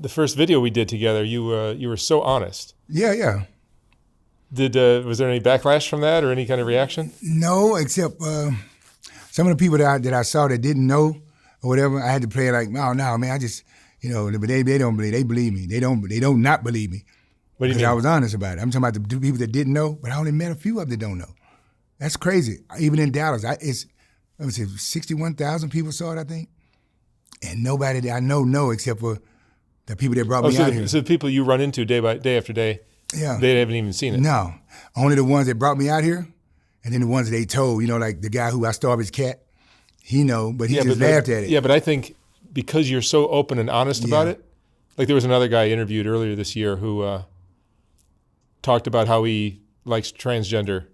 the first video we did together, you were so honest. Yeah. Was there any backlash from that or any kind of reaction? No, except some of the people that I saw that didn't know or whatever, I had to play it like, oh, no, man, I just, but they don't believe, they believe me. They don't not believe me. What do you mean? Because I was honest about it. I'm talking about the people that didn't know, but I only met a few of them that don't know. That's crazy. Even in Dallas, let me see, 61,000 people saw it, I think. And nobody that I know except for the people that brought me out here. So the people you run into day after day, yeah, they haven't even seen it. No, only the ones that brought me out here, and then the ones that they told. Like the guy who I starved his cat, he know, but he just laughed at it. Yeah, but I think because you're so open and honest about it, like there was another guy I interviewed earlier this year who talked about how he likes transgender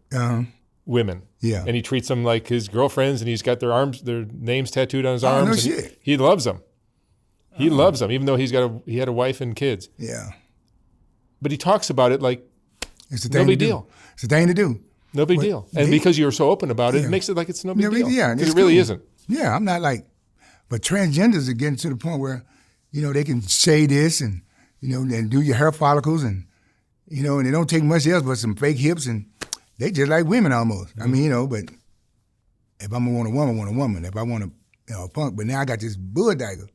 women. Yeah. And he treats them like his girlfriends, and he's got their names tattooed on his arms. No shit. He loves them. He loves them, even though he had a wife and kids. Yeah. But he talks about it like it's a thing no big deal. It's a thing to do. No big deal. And because you're so open about it, it makes it like it's no big deal. Yeah, because it really isn't. Yeah, I'm not like, but transgenders are getting to the point where, they can say this and, and do your hair follicles and, and they don't take much else but some fake hips and they just like women almost. Mm-hmm. I mean, but if I'm gonna want a woman, I want a woman. If I want a punk, but now I got this bulldogger.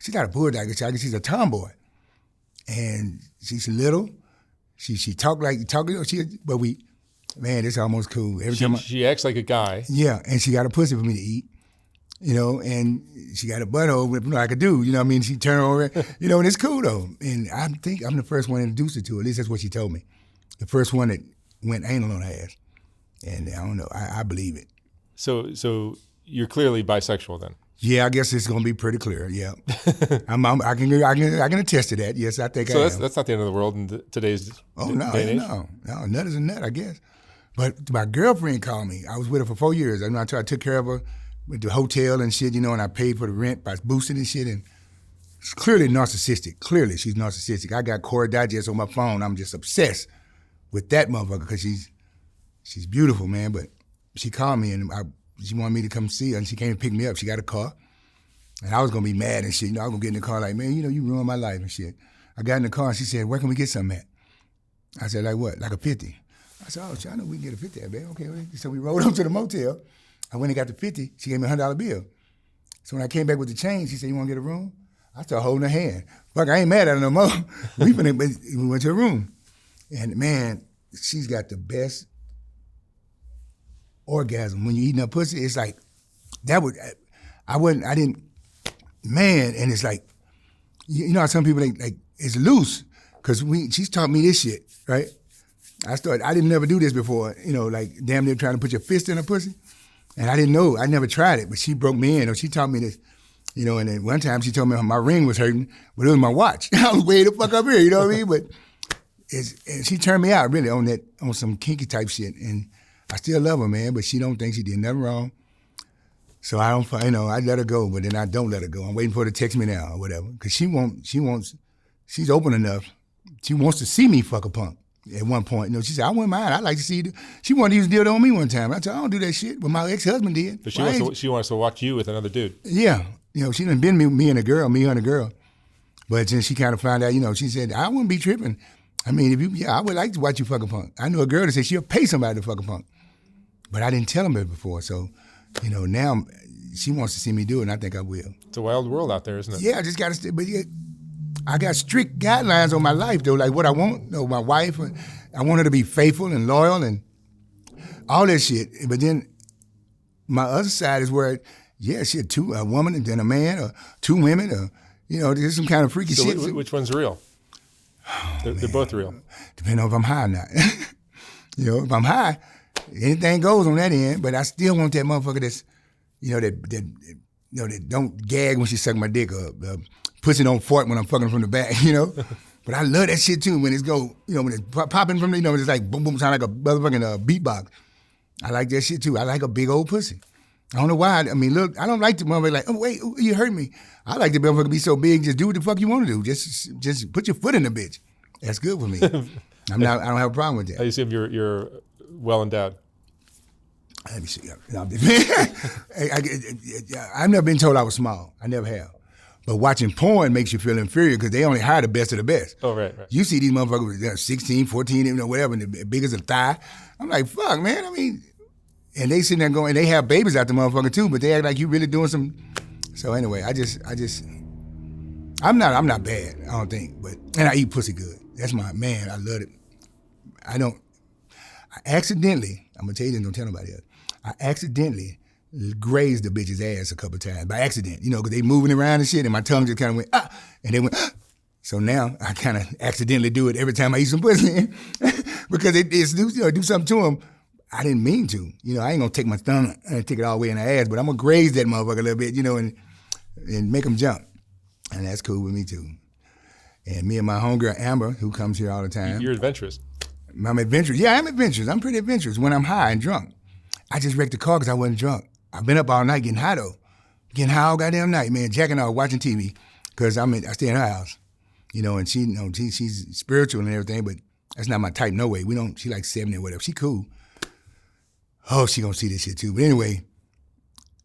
She's not a bulldogger, she's a tomboy. And she's little. She talk, but man, it's almost cool. She acts like a guy. Yeah, and she got a pussy for me to eat, and she got a butthole with like a dude, you know what I mean? She turned over, and it's cool though. And I think I'm the first one to introduce her to her. At least that's what she told me. The first one that went anal on her ass. And I don't know, I believe it. So you're clearly bisexual then? Yeah, I guess it's gonna be pretty clear. Yeah, I can attest to that. Yes, I think. So that's not the end of the world in today's day and age. No, nut is a nut, I guess. But my girlfriend called me. I was with her for 4 years. I took care of her with the hotel and shit, and I paid for the rent by boosting and shit. And it's clearly narcissistic. Clearly, she's narcissistic. I got Core Digest on my phone. I'm just obsessed with that motherfucker because she's beautiful, man. But she called me and she wanted me to come see her, and she came and pick me up. She got a car, and I was gonna be mad and shit. I was gonna get in the car like, man, you ruined my life and shit. I got in the car and she said, where can we get something at? I said, like what? Like a 50. I said, oh, shit, I know we can get a 50 at, babe. Okay. So we rolled up to the motel. I went and got the 50. She gave me a $100 bill. So when I came back with the change, she said, you want to get a room? I started holding her hand. Fuck, I ain't mad at her no more. We went to a room. And man, she's got the best orgasm. When you eating her pussy, it's like, and it's like, how some people, like it's loose. Because she's taught me this shit, right? I didn't never do this before, like damn near trying to put your fist in her pussy. And I didn't know, I never tried it, but she broke me in, or she taught me this, and then one time she told me my ring was hurting, but it was my watch. I was way the fuck up here, you know what I mean? But and she turned me out really on some kinky type shit. And I still love her, man, but she don't think she did nothing wrong. So I don't, I let her go, but then I don't let her go. I'm waiting for her to text me now or whatever. Because she's open enough. She wants to see me fuck a punk at one point. She said, I wouldn't mind. I'd like to see you. She wanted to use dildo on me one time. I said, I don't do that shit. But my ex-husband did. But she wants to watch you with another dude. Yeah. She done been me and a girl. But then she kind of found out, she said, I wouldn't be tripping. I mean, I would like to watch you fuck a punk. I knew a girl that said she'll pay somebody to fuck a punk. But I didn't tell him it before. So, now she wants to see me do it, and I think I will. It's a wild world out there, isn't it? Yeah, I just got to, but yeah, I got strict guidelines on my life, though, like what I want, my wife, I want her to be faithful and loyal and all that shit. But then my other side is where, shit, a woman and then a man, or two women, or, there's some kind of freaky shit. So which one's real? They're both real. Depending on if I'm high or not. If I'm high, anything goes on that end, but I still want that motherfucker that's, that don't gag when she suck my dick, or pussy don't fart when I'm fucking from the back, But I love that shit too when it's when it's popping from the, it's like boom, boom, sound like a motherfucking beatbox. I like that shit too. I like a big old pussy. I don't know why. I mean, look, I don't like the motherfucker like, oh wait, you hurt me. I like the motherfucker be so big, just do what the fuck you want to do. Just put your foot in the bitch. That's good for me. I don't have a problem with that. I assume you're well endowed. Let me see. I've never been told I was small. I never have. But watching porn makes you feel inferior because they only hire the best of the best. Oh, right. You see these motherfuckers with 16, 14, you know, whatever, and the big as a thigh. I'm like, fuck, man. I mean, and they sitting there going, they have babies out the motherfucker too, but they act like you really doing some. So anyway, I'm not bad, I don't think, and I eat pussy good. That's my, man, I love it. I accidentally, I'm gonna tell you this, don't tell nobody else. I accidentally grazed the bitch's ass a couple times, by accident, you know, because they moving around and shit, and my tongue just kind of went, and they went, ah. So now I kind of accidentally do it every time I eat some pussy, because it's you know, do something to them. I didn't mean to, you know, I ain't gonna take my thumb and take it all the way in the ass, but I'm gonna graze that motherfucker a little bit, you know, and make them jump. And that's cool with me too. And me and my homegirl Amber, who comes here all the time. You're adventurous. I'm adventurous. Yeah, I'm adventurous. I'm pretty adventurous when I'm high and drunk. I just wrecked the car because I wasn't drunk. I've been up all night getting high though. Getting high all goddamn night, man. Jacking off, watching TV, because I stay in her house. You know, and she, you know, she's spiritual and everything, but that's not my type, no way. She like 70 or whatever. She cool. Oh, she gonna see this shit too. But anyway,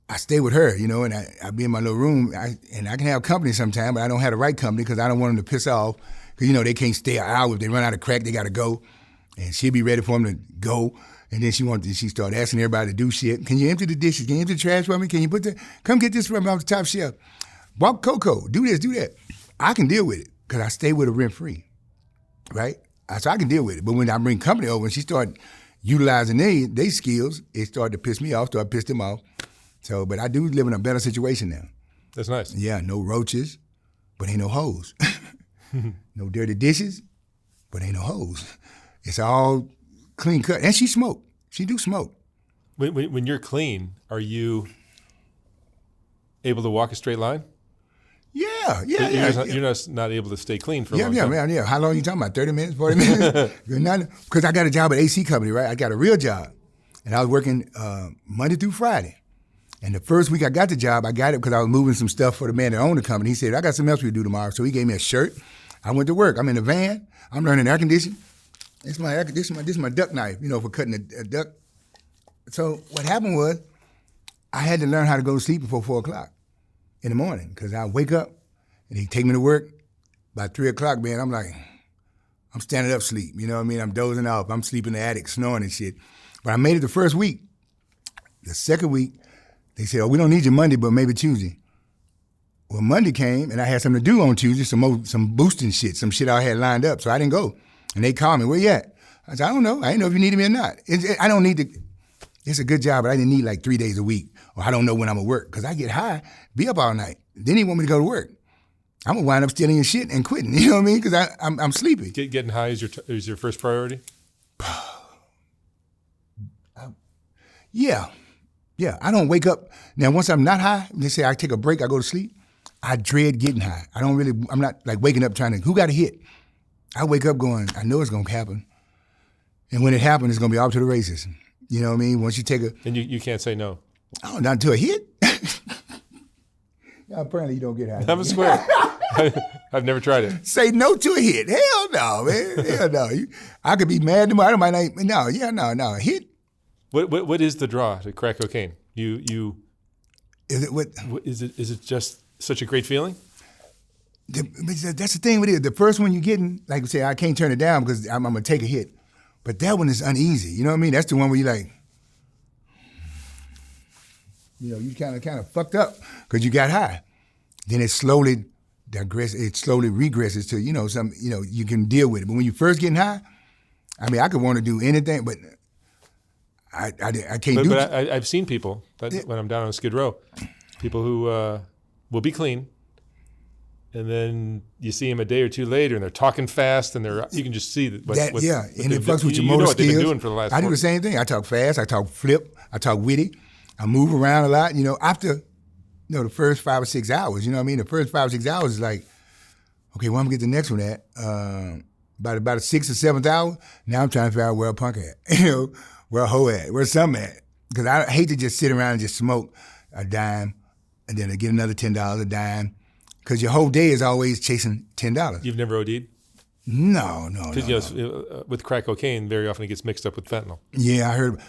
I stay with her, you know, and I be in my little room, and I can have company sometime, but I don't have the right company because I don't want them to piss off. Because, you know, they can't stay an hour. If they run out of crack, they got to go. And she'll be ready for them to go. And then she started asking everybody to do shit. Can you empty the dishes? Can you empty the trash for me? Can you come get this from me off the top shelf? Walk Coco, do this, do that. I can deal with it because I stay with her rent-free, right? So I can deal with it. But when I bring company over and she started utilizing their skills, it started to piss me off, started to piss them off. So, but I do live in a better situation now. That's nice. Yeah, no roaches, but ain't no hoes. No dirty dishes, but ain't no hoes. It's all clean cut. And she smoke. She do smoke. When you're clean, are you able to walk a straight line? Yeah. You're not able to stay clean for a long time. Yeah. How long are you talking about? 30 minutes, 40 minutes? Because I got a job at AC Company, right? I got a real job. And I was working Monday through Friday. And the first week I got the job, I got it because I was moving some stuff for the man that owned the company. He said, I got something else we do tomorrow. So he gave me a shirt. I went to work. I'm in the van. I'm learning air conditioning. This is my duck knife, you know, for cutting a duck. So what happened was I had to learn how to go to sleep before 4 o'clock in the morning because I wake up and they take me to work. By 3 o'clock, man, I'm like, I'm standing up sleep. You know what I mean? I'm dozing off. I'm sleeping in the attic, snoring and shit. But I made it the first week. The second week, they said, oh, we don't need you Monday, but maybe Tuesday. Well, Monday came, and I had something to do on Tuesday, some boosting shit, some shit I had lined up, so I didn't go. And they called me, where you at? I said, I don't know. I didn't know if you needed me or not. I don't need to. It's a good job, but I didn't need like 3 days a week, or I don't know when I'm at work, because I get high, be up all night. Then he want me to go to work. I'm going to wind up stealing your shit and quitting, you know what I mean? Because I'm sleepy. Getting high is your first priority? Yeah, I don't wake up. Now, once I'm not high, they say I take a break, I go to sleep, I dread getting high. I'm not like waking up trying to, who got a hit? I wake up going, I know it's going to happen. And when it happens, it's going to be off to the races. You know what I mean? Once you take a... And you can't say no. Oh, not until a hit? Apparently you don't get high. I'm a square. I've never tried it. Say no to a hit. Hell no, man. Hell no. I could be mad tomorrow. I might not, no. A hit? What is the draw to crack cocaine? You is it what? Is it just such a great feeling? That's the thing with it. The first one you're getting, like I say, I can't turn it down because I'm gonna take a hit. But that one is uneasy. You know what I mean? That's the one where you like, you know, you kind of fucked up because you got high. Then it slowly regresses to, you know, you can deal with it. But when you first getting high, I mean, I could want to do anything, but I can't do it. But I've seen people when I'm down on Skid Row, people who will be clean, and then you see them a day or two later, and they're talking fast, and you can just see that. And it fucks with your motor skills. What they've been doing for the last. I do the same thing. I talk fast. I talk flip. I talk witty. I move around a lot. You know, after the first 5 or 6 hours. You know what I mean? The first 5 or 6 hours is like, okay, well, I'm gonna get the next one at. About the 6th or 7th hour. Now I'm trying to figure out where a punk at. You know. Where a hoe at? Where's some at? Because I hate to just sit around and just smoke a dime and then I get another $10 a dime. Because your whole day is always chasing $10. You've never OD'd? No. Because with crack cocaine, very often it gets mixed up with fentanyl. Yeah, I heard,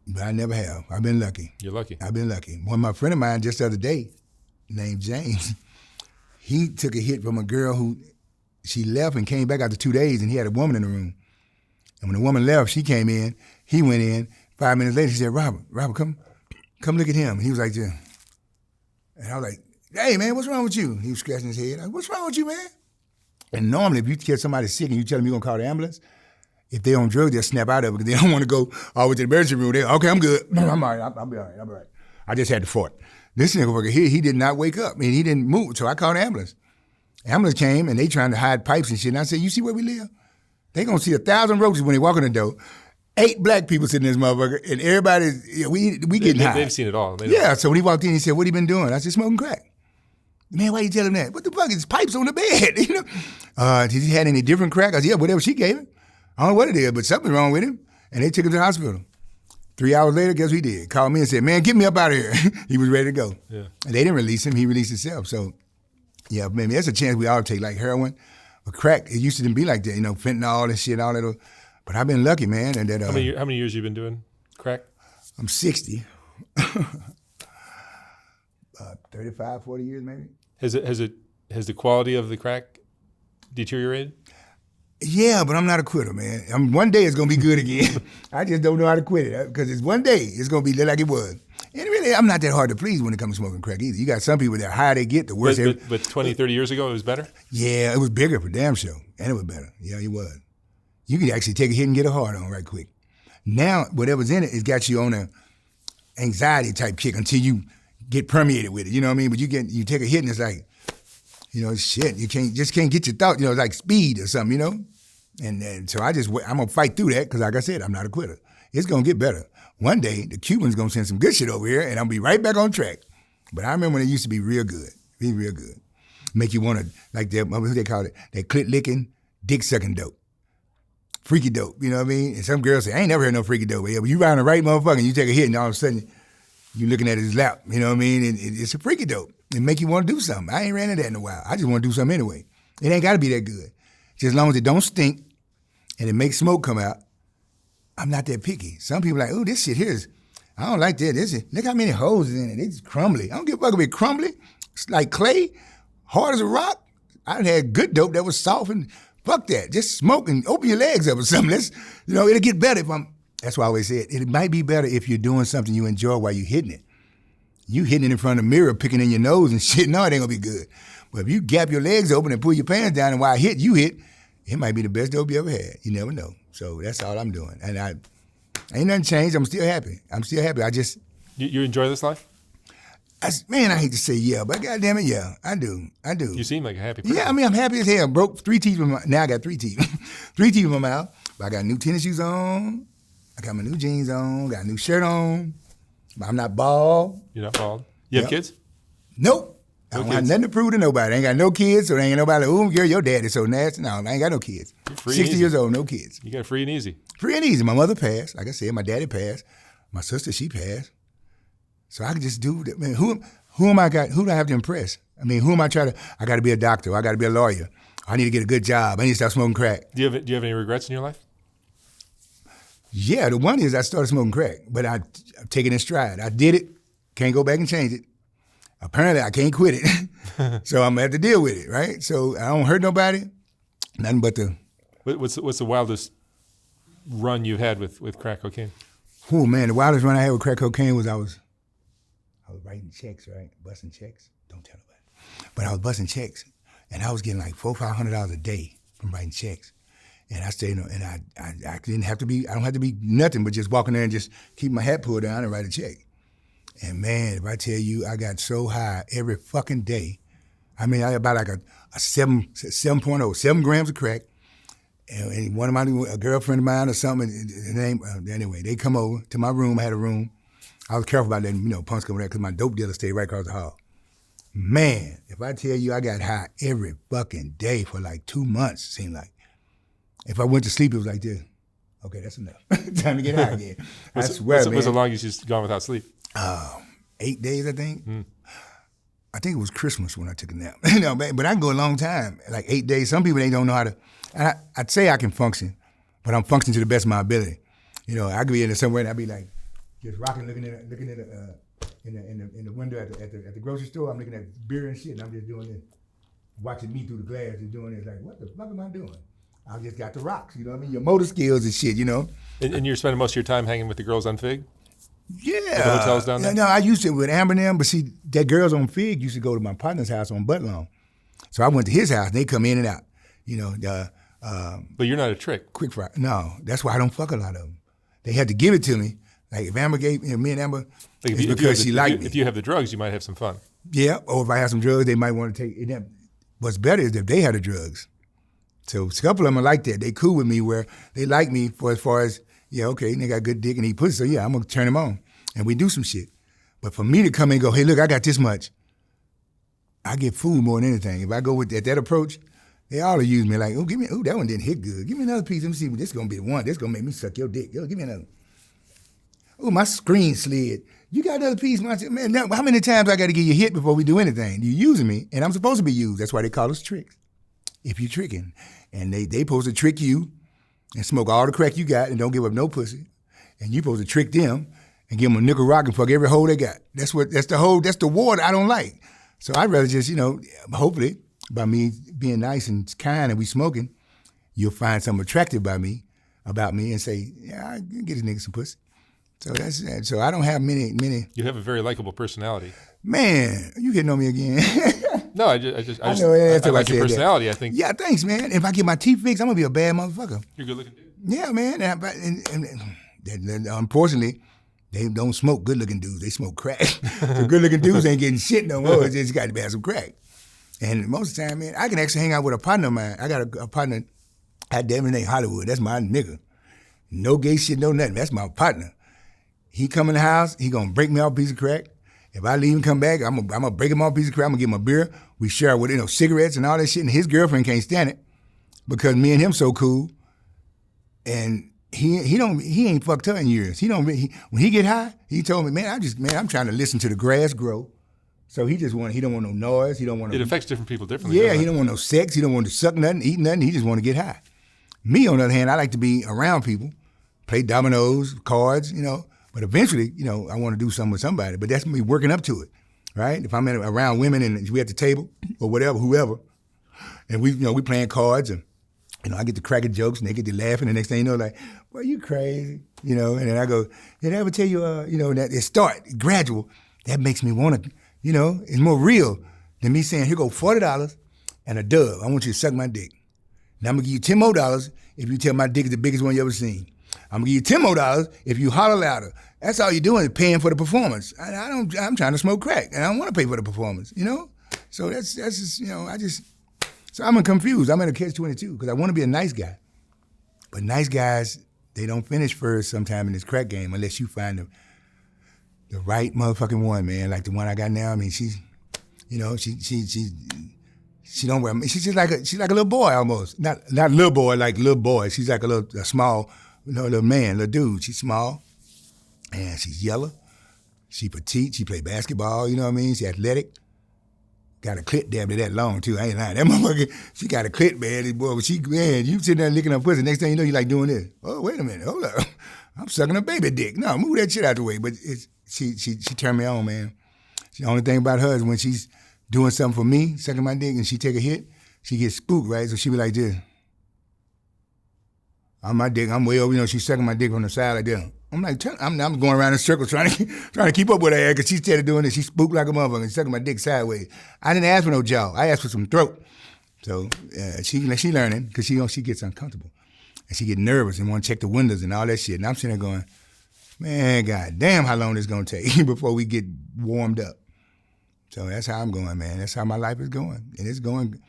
but I never have. I've been lucky. You're lucky. I've been lucky. One of my friend of mine just the other day, named James, he took a hit from a girl who she left and came back after 2 days, and he had a woman in the room. And when the woman left, she came in. He went in. 5 minutes later, she said, Robert, come look at him. And he was like, yeah. And I was like, hey, man, what's wrong with you? He was scratching his head. Like, what's wrong with you, man? And normally, if you catch somebody sick and you tell them you're going to call the ambulance, if they're on drugs, they'll snap out of it because they don't want to go all the way to the emergency room. They're, okay, I'm good. I'm all right. I'll be all right. I'll be all right. I just had to fart. This nigga here, he did not wake up. I mean, he didn't move. So I called the ambulance. Ambulance came, and they trying to hide pipes and shit. And I said, you see where we live? They going to see 1,000 roaches when they walk in the door. 8 black people sitting in this motherfucker, and everybody, we getting high. They've seen it all. Yeah, so when he walked in, he said, what he been doing? I said, smoking crack. Man, why you tell him that? What the fuck? It's pipes on the bed, you know? Did he had any different crack? I said, yeah, whatever she gave him. I don't know what it is, but something's wrong with him. And they took him to the hospital. 3 hours later, guess what he did? Called me and said, man, get me up out of here. He was ready to go. Yeah. And they didn't release him. He released himself. So, yeah, maybe that's a chance we all take, like heroin. But crack, it used to be like that, you know, fentanyl and shit, all that. But I've been lucky, man. And that, how many years you been doing crack? I'm 60. 35, 40 years maybe. Has the quality of the crack deteriorated? Yeah, but I'm not a quitter, man. One day it's gonna be good again. I just don't know how to quit it because it's one day it's gonna be like it was. And really, I'm not that hard to please when it comes to smoking crack either. You got some people that higher they get, the worse. But 20, 30 years ago, it was better? Yeah, it was bigger for damn sure, and it was better. Yeah, it was. You could actually take a hit and get a hard on right quick. Now, whatever's in it, it's got you on a anxiety type kick until you get permeated with it. You know what I mean? But you take a hit and it's like, you know, shit. You can't get your thought. You know, it's like speed or something. You know, and so I'm gonna fight through that because, like I said, I'm not a quitter. It's gonna get better. One day, the Cubans gonna send some good shit over here, and I'll be right back on track. But I remember when it used to be real good, make you want to like that. What they call it? That clit licking, dick sucking dope. Freaky dope, you know what I mean? And some girls say, I ain't never heard no freaky dope. Yeah, but you ride the right motherfucker and you take a hit and all of a sudden you looking at his lap, you know what I mean? And it's a freaky dope. It make you want to do something. I ain't ran into that in a while. I just want to do something anyway. It ain't got to be that good. Just as long as it don't stink and it makes smoke come out, I'm not that picky. Some people like, oh, this shit here I don't like that. Look how many holes is in it. It's crumbly. I don't give a fuck if it's crumbly. It's like clay, hard as a rock. I had good dope that was soft and fuck that. Just smoke and open your legs up or something. It'll get better that's why I always say it might be better if you're doing something you enjoy while you're hitting it. You hitting it in front of the mirror, picking in your nose and shit, no, it ain't gonna be good. But if you gap your legs open and pull your pants down and while you hit, it might be the best dope you ever had. You never know. So that's all I'm doing. And ain't nothing changed. I'm still happy. I just... You enjoy this life? I hate to say yeah, but goddamn it, yeah, I do. You seem like a happy person. Yeah, I mean, I'm happy as hell. Broke 3 teeth in my... Now I got 3 teeth. 3 teeth in my mouth. But I got new tennis shoes on. I got my new jeans on. Got a new shirt on. I'm not bald. You're not bald? You have kids? Nope. I don't have nothing to prove to nobody. I ain't got no kids, so there ain't nobody like, oh, girl, your dad is so nasty. No, I ain't got no kids. 60 years old, no kids. You got free and easy. Free and easy. My mother passed. Like I said, my daddy passed. My sister, she passed. So I could just do that. Man, who do I have to impress? I mean, who am I trying to, I got to be a doctor. I got to be a lawyer. I need to get a good job. I need to stop smoking crack. Do you have any regrets in your life? Yeah, the one is I started smoking crack, but I take it in stride. I did it, can't go back and change it. Apparently, I can't quit it, so I'm gonna have to deal with it, right? So I don't hurt nobody, nothing but the... What's the wildest run you had with crack cocaine? Oh man, the wildest run I had with crack cocaine was I was writing checks, right? Busting checks. Don't tell nobody. But I was busting checks, and I was getting like $400-500 a day from writing checks. And I stayed, and I didn't have to be, I don't have to be nothing but just walking there and just keep my hat pulled down and write a check. And man, if I tell you, I got so high every fucking day. I mean, I about like a 7.0, 7 grams of crack. And one of a girlfriend of mine or something, anyway, they come over to my room. I had a room. I was careful about letting, punks come over there because my dope dealer stayed right across the hall. Man, if I tell you I got high every fucking day for like 2 months, it seemed like. If I went to sleep, it was like this. Okay, that's enough. Time to get high again. I swear, man. What's the longest you've gone without sleep? 8 days, I think. I think it was Christmas when I took a nap. But I can go a long time, like 8 days. Some people, they don't know how to. And I'd say I can function, but I'm functioning to the best of my ability. I could be in there somewhere and I'd be like, just rocking, looking at in the window at the grocery store. I'm looking at beer and shit, and I'm just doing this. watching me through the glass and doing it. Like, what the fuck am I doing? I just got the rocks, you know what I mean? Your motor skills and shit, you know? And you're spending most of your time hanging with the girls on Fig? Yeah. The hotels down there? No, I used to with Amber and them, but see, that girls on Fig used to go to my partner's house on Butlawn. So I went to his house, and they come in and out, you know. But you're not a trick. Quick fry. No, that's why I don't fuck a lot of them. They had to give it to me. Like if Amber gave, me and Amber, Like it's because she liked me. If you have the drugs, you might have some fun. Yeah, or if I have some drugs, they might want to take it. What's better is if they had the drugs. So a couple of them are like that. They cool with me where they like me for as far as, yeah, okay, they got good dick and he pussy, so yeah, I'm going to turn them on. And we do some shit. But for me to come and go, hey, look, I got this much, I get food more than anything. If I go with that approach, they all use me like, oh, that one didn't hit good. Give me another piece. Let me see. This is going to be the one. This is going to make me suck your dick. Yo, give me another. Oh, my screen slid. You got another piece? Man, now, how many times I got to get you hit before we do anything? You're using me, and I'm supposed to be used. That's why they call us tricks. If you're tricking. And they supposed to trick you and smoke all the crack you got and don't give up no pussy. And you supposed to trick them and give them a nickel rock and fuck every hole they got. That's the war that I don't like. So I'd rather just, hopefully, by me being nice and kind and we smoking, you'll find something attractive about me and say, yeah, I can get this nigga some pussy. So that's that. So I don't have many. You have a very likable personality. Man, you getting on me again. No, I just I know, that's I what I like your said personality. that. I think. Yeah, thanks, man. If I get my teeth fixed, I'm gonna be a bad motherfucker. You're a good looking dude. Yeah, man. And unfortunately, they don't smoke good looking dudes. They smoke crack. The good looking dudes ain't getting shit no more. It's just got to have some crack. And most of the time, man, I can actually hang out with a partner of mine. I got a partner. I damn it ain't Hollywood. That's my nigga. No gay shit, no nothing. That's my partner. He come in the house, he gonna break me off a piece of crack. If I leave and come back, I'm gonna break him off a piece of crack. I'm gonna give him a beer. We share with cigarettes and all that shit. And his girlfriend can't stand it because me and him so cool. And he ain't fucked her in years. When he get high, he told me, man, I'm trying to listen to the grass grow. So he don't want no noise. He don't want. It affects different people differently. Yeah, he don't want no sex. He don't want to suck nothing, eat nothing. He just want to get high. Me, on the other hand, I like to be around people, play dominoes, cards, But eventually, I want to do something with somebody. But that's me working up to it, right? If I'm around women and we at the table or whatever, whoever, and we playing cards and I get the cracking jokes and they get to laughing. And the next thing you know, like, well, you crazy, And then I go, did I ever tell you, that it start gradual. That makes me want to, it's more real than me saying, here go $40 and a dub. I want you to suck my dick. Now I'm gonna give you $10 more if you tell my dick is the biggest one you ever seen. I'm gonna give you $10 more if you holler louder. That's all you're doing is paying for the performance. I'm trying to smoke crack and I don't want to pay for the performance, So that's just, so I'm confused. I'm in a catch-22 because I want to be a nice guy. But nice guys, they don't finish first sometime in this crack game unless you find the right motherfucking one, man. Like the one I got now. I mean, she's, she don't wear. She's like a little boy almost. Not little boy like little boy. She's like a small, little man, little dude. She's small, and she's yellow. She petite. She play basketball. You know what I mean? She athletic. Got a clit damn near that long too. I ain't lying. That motherfucker. She got a clit, man. This boy, you sitting there licking her pussy. Next thing you know, you like doing this. Oh, wait a minute. Hold up. I'm sucking a baby dick. No, move that shit out the way. But she turned me on, man. The only thing about her is when she's doing something for me, sucking my dick, and she take a hit, she gets spooked, right? So she be like this. On my dick, I'm way over, she's sucking my dick from the side like this. I'm like, I'm going around in circles trying to keep up with her because she started doing this. She spooked like a motherfucker and sucking my dick sideways. I didn't ask for no jaw. I asked for some throat. So she learning because she gets uncomfortable. And she get nervous and want to check the windows and all that shit. And I'm sitting there going, man, god damn how long this going to take before we get warmed up. So that's how I'm going, man. That's how my life is going. And it's going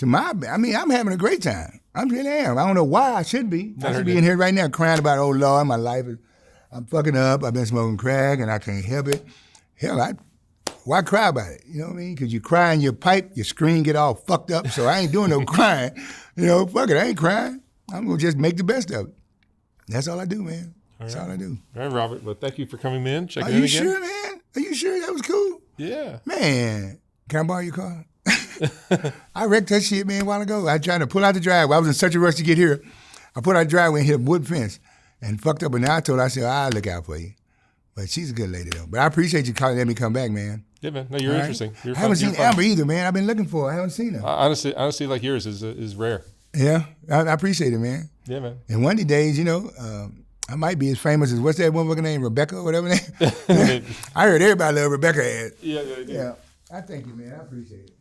I'm having a great time. I really am. I don't know why I should be. I should be in here right now crying about, oh, Lord, my life I'm fucking up. I've been smoking crack and I can't help it. Hell, why cry about it? You know what I mean? Because you cry in your pipe, your screen get all fucked up. So I ain't doing no crying. Fuck it, I ain't crying. I'm going to just make the best of it. That's all I do, man. That's all I do. All right, Robert. Well, thank you for coming in, checking in again. Are you sure, man? Are you sure that was cool? Yeah. Man, can I borrow your car? I wrecked that shit, man, a while ago. I tried to pull out the driveway. I was in such a rush to get here. I put out the driveway and hit a wood fence and fucked up. And now I said, I'll look out for you. But she's a good lady, though. But I appreciate you letting me come back, man. Yeah, man. No, you're All right? interesting. You're I haven't fun. seen Amber either, man. I've been looking for her. I haven't seen her. Honestly, like yours is rare. Yeah, I appreciate it, man. Yeah, man. And one of these days, I might be as famous as what's that one woman name, Rebecca or whatever name. I heard everybody love Rebecca. Yeah. Yeah. I thank you, man. I appreciate it.